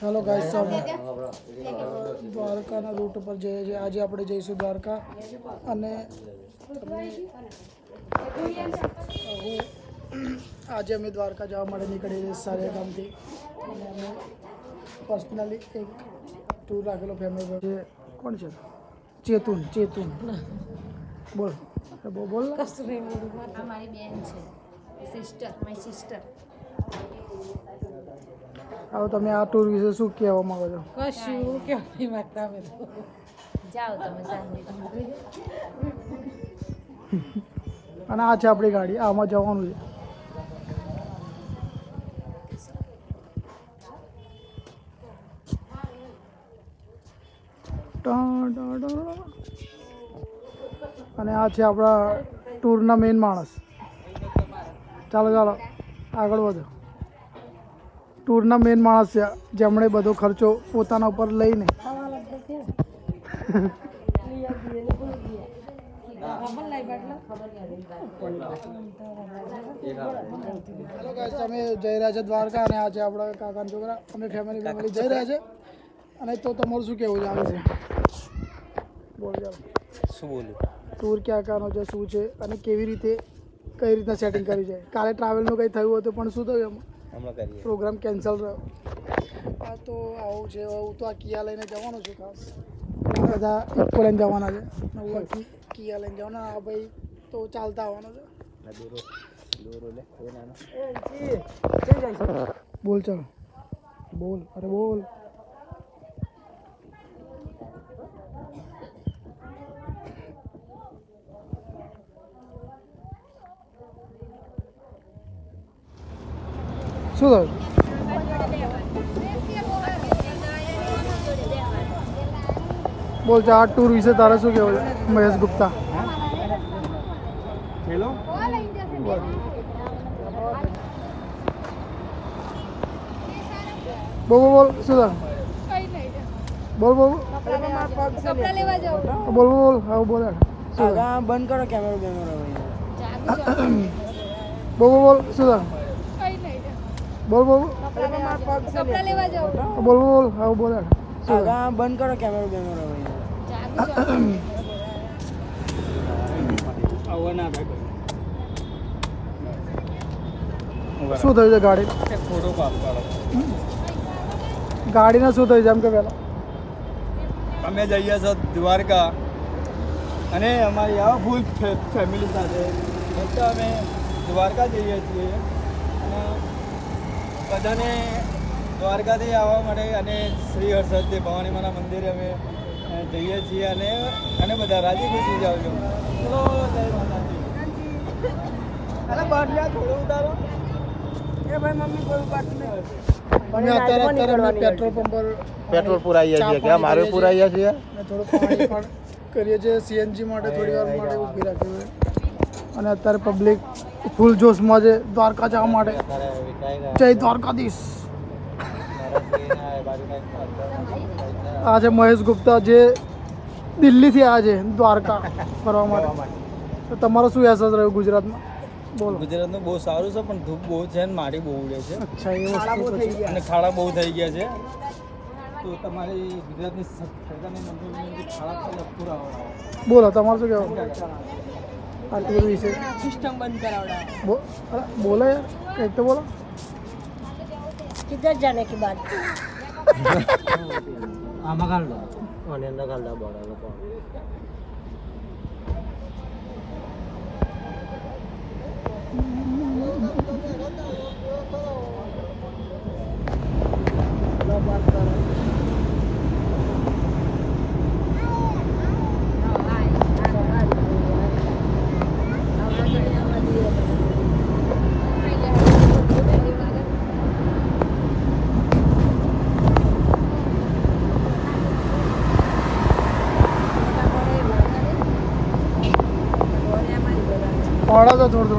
Hello guys, सब દ્વારકાના route પર જઈએ છીએ. આજે આપણે જઈશું દ્વારકા અને આજે અમે દ્વારકા જવા માટે નીકળી છીએ સારિયા ગામથી અને અમે પર્સનલી એક ટૂર રાખેલો ફેમિલી પર. કોણ છે? ચેતુન બોલ બોલ. અમારી બેન છે, માય સિસ્ટર. હવે તમે આ ટૂર વિશે શું કહેવા માંગો છો? કશું કહેવા માંગતા અમે તો જાઓ તમે શાંતિ. અને આ છે આપણી ગાડી, આમાં જવાનું છે. અને આ છે આપણા ટૂરના મેઇન માણસ. ચાલો આગળ વધો. ટૂરના મેઇન માણસ છે જેમણે બધો ખર્ચો પોતાના ઉપર લઈને અમે જઈ રહ્યા છે દ્વારકા અને આ છે આપણા કાકાના છોકરા. અમે ફેમિલી જઈ રહ્યા છે. અને તો તમારું શું કહેવું છે આ વિશે? બોલ ચાલો. શું બોલું? ટૂર ક્યાં ક્યાંનો છે, શું છે અને કેવી રીતે કઈ રીતના સેટિંગ કરી છે? કાલે ટ્રાવેલનું કંઈ થયું હતું પણ શું થયું એમાં? પ્રોગ્રામ કેન્સલ રહ્યો. હા તો આવું છે. હું તો આ કિયા લઈને જવાનો છું ખાસ. બધા ઇકો લઈને જવાના છે. હું કિયા લઈને જવાના. આ ભાઈ તો ચાલતા આવવાનો છે. બોલ ચાલો બોલ. અરે બોલ. શું થયું? બોલ છે આ ટૂર વિશે તારે શું કહેવું છે મહેશ ગુપ્તા? હેલો બોલ શું થયું? બોલ કપડા લેવા જાવ. બોલ હા બોલ. બંધ કરો કેમેરો બોલ શું થયું? બોલ કપડા લેવા જાવ. બોલ હા બોલ. બંધ કરો કેમેરો શું થયું છે ગાડી? ફોટો પાસ પાડો. ગાડીને શું થયું છે એમ કે પહેલાં? અમે જઈએ છીએ દ્વારકા અને અમારી આ ફૂલ ફેમિલી સાથે બધા અમે દ્વારકા જઈએ છીએ અને બધાને દ્વારકાથી આવવા માટે અને શ્રી હર્ષદ ભવાની માના મંદિરે અમે જઈએ છીએ અને બધા રાજી ખુશી જ આવજો. ચલો જય માતાજી. અરે બાટલા થોડો ઉતારો. એ ભાઈ મમ્મી કોઈ બાટલું નહીં. અમે અત્યારે પેટ્રોલ પંપ પર પેટ્રોલ પુરાઈએ છીએ કે મારે પુરાઈએ છીએ અને થોડું પાણી પણ કરીએ છીએ. સીએનજી માટે થોડી વાર માટે ઊભી રાખી છે અને અત્યારે પબ્લિક ફૂલ જોશમાં છે દ્વારકા જવા માટે. જય દ્વારકાધીશ. આ છે મહેશ ગુપ્તા જે દિલ્હીથી આવ્યા છે દ્વારકા ફરવા માટે. તો તમારો શું અહેસાસ રહ્યો ગુજરાતમાં? બોલો. ગુજરાતનું બહુ સારું છે પણ ધૂપ બહુ છે અને માટી બહુ ઉડે છે. અચ્છા, એ વસ્તુ પછી અને ખાડા બહુ થઈ ગયા છે. તો તમારી ગુજરાતની સરકારની મંજૂરી ખાડા પૂરા બોલો તમારું શું કહેવું આ ટૂર વિશે? સિસ્ટમ બંધ કરાવડા. બોલો યાર કંઈક તો બોલો. किधर जाने की बात? આમાં કાઢ દો અને અંદર કાઢ દો બોર્ડ લોકો. પાડા તો થોડો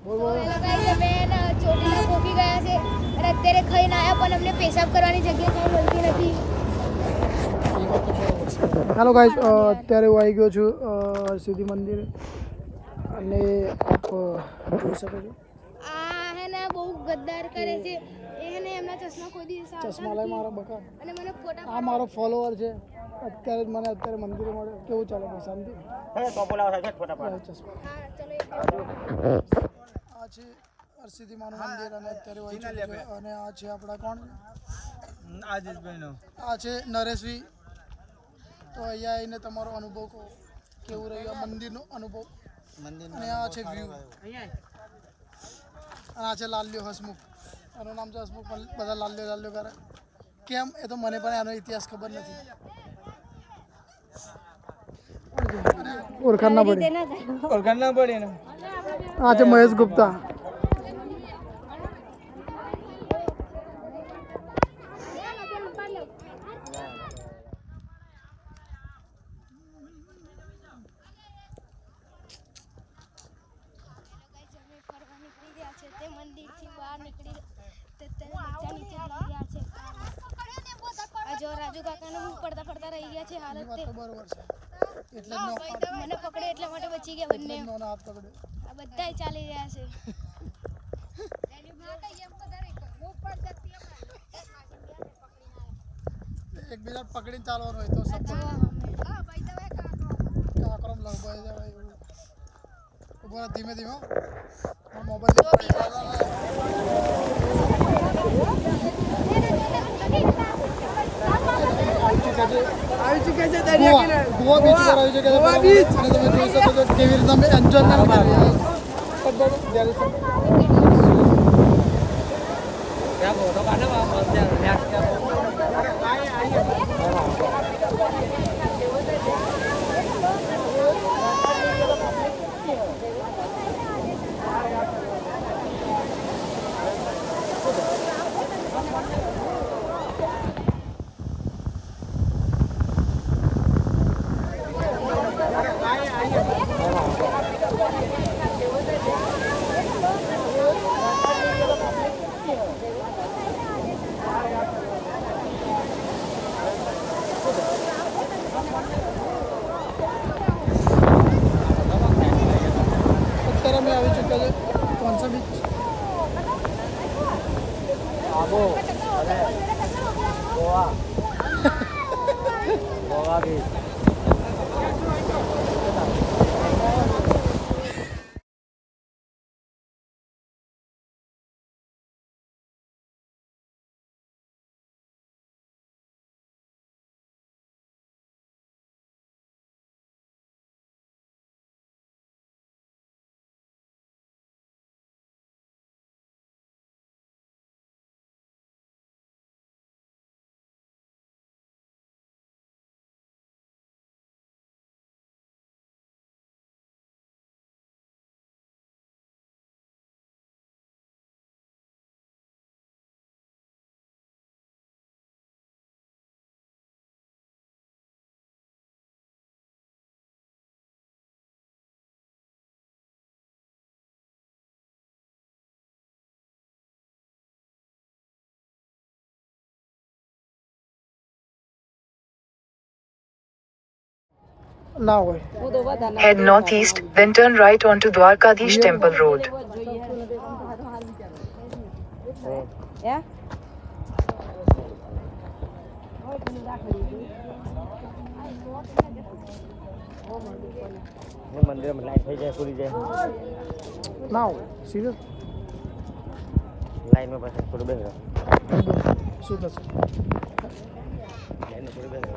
બોલ બોલ. બેન ચોટીલા પોકી ગયા છે અને અત્યારે ખાઈને આવ્યા પણ અમને પેશાબ કરવાની જગ્યા કાંઈ મળતી નથી. હાલો ગાઈસ, અત્યારે હું આવી ગયો છું હરસિદ્ધિ મંદિરે અને આપ જોઈ શકો છો આ હે ને બહુ ગદ્દાર કરે છે. એ હે ને એમના ચશ્મા કોઈ દિવસ આવતા ચશ્મા લઈ નથી. મારા બકા. અને મને ફોટા આ મારો ફોલોવર છે. અત્યારે જ મને મંદિરે મળ્યો. કેવું ચાલે ભાઈ? શાંતિ? ચશ્મા. હા ચલો આ છે હરસિદ્ધિ માનું મંદિર અને અત્યારે વહી ચૂક્યું છે. અને આ છે આપણા કોણ છે? આ છે નરેશભાઈ. તો અહીંયા આવીને તમારો અનુભવ કહો, કેવું રહ્યું આ મંદિરનો અનુભવ. અને આ છે વ્યૂ. અને આ છે લાલ્યો હસમુખ. એનું નામ છે હસમુખ, પણ બધા લાલ્યો લાલ્યો કરે. કેમ એ તો મને પણ એનો ઇતિહાસ ખબર નથી. ઓળખાણ ના પડે. ઓળખાણ ના પડે ને. આ છે મહેશ ગુપ્તા. ફરવા નીકળી ગયા છે તે મંદિરથી બહાર નીકળી તે બધા નીચે જઈ ગયા છે. આ જો રાજુ કાકાને હું પડતા પડતા રહી ગયા છે હાલત તે. તો બરોબર છે. એટલે મને પકડે એટલા માટે બચી ગયા બંને. જ હાથ પકડ્યો. આ બધાય ચાલી રહ્યા છે. એકબીજા પકડીને ચાલવાનું હોય તો સફળ. આક્રમ લંબાઈ જાય એવું. ઉભો રહો, ધીમે ધીમે. આવી ચૂક્યા છે દરિયા કિનારે. ગોવા બીચ પર આવી ચૂક્યા છે. અને તમે જોઈ શકો છો કેવી રીતે અમે એન્જોયમેન્ટ કરીએ. અત્યારે અમે આવી ચૂક્યા છે કોણસા બીચ. ના હોય. Head northeast, then turn right onto Dwarkadish Temple Road. મંદિરમાં લાઈટ થઈ જાય પૂરી જાય ના હોય. સિરિયસ? લાઈનમાં પાછળ થોડું બેસી શું થશે? લાઈનમાં થોડું બેસી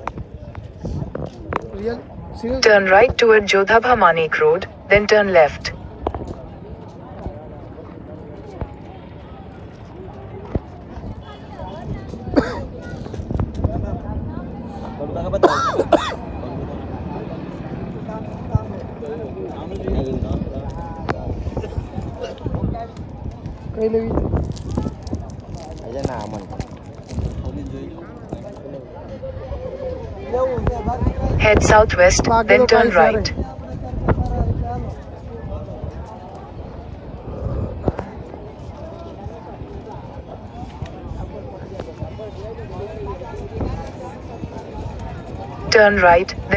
real? Serious? Turn right toward Jodhabha Manik Road, then turn left. થોડું કાકા બતાવો કઈ લેવી? આજે ના અમન Head southwest, then turn right. Turn right, then